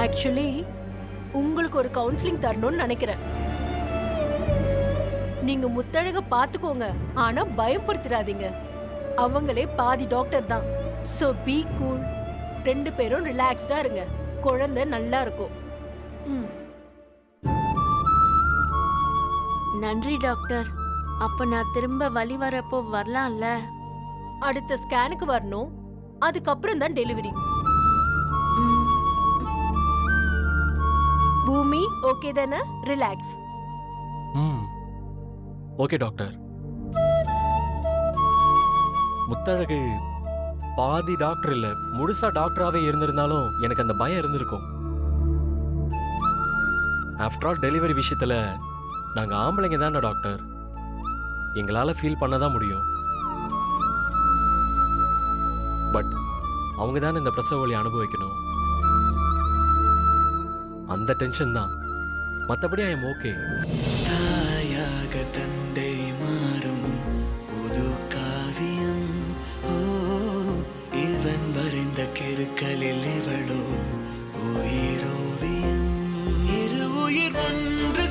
Actually உங்களுக்கு ஒரு counselling தரணும்னு நினைக்கிறேன். நீங்க முத்தழக பாத்துக்கோங்க, ஆனா பயப்படுத்திடாதீங்க. அவங்களே பாதி டாக்டர் தான். So be cool. 2 பேரும் ரிலாக்ஸ்டா இருங்க. குழந்தை நல்லா இருக்கும். ம். நன்றி டாக்டர். அப்ப நான் திரும்ப வலி வரப்போ வரலாம்ல? அடுத்த ஸ்கேனுக்கு வரணும். அதுக்கப்புறம் தான் டெலிவரி. பூமி ஓகே தானே? ரிலாக்ஸ். Okay doctor. முத்தழகு பாதி டாக்டர் இல்ல, முழுசா டாக்டராவே இருந்திருந்தாலும் எனக்கு அந்த பயம் இருந்திருக்கும். ஆஃப்டர் ஆல் டெலிவரி விஷயத்துல நாங்க ஆம்பளைங்க தானே டாக்டர், எங்களால ஃபீல் பண்ணதான் முடியும். பட் அவங்க தானே இந்த பிரசவ வலி அனுபவிக்கணும். அந்த டென்ஷன் தான், மற்றபடி ஐ எம் ஓகே. தாயாக தந்தை மாறும் புது காவியம். ஓ, இவன் வரைந்த கிருக்கலில் இவளோ உயிரோவியம். இரு உயிர் ஒன்று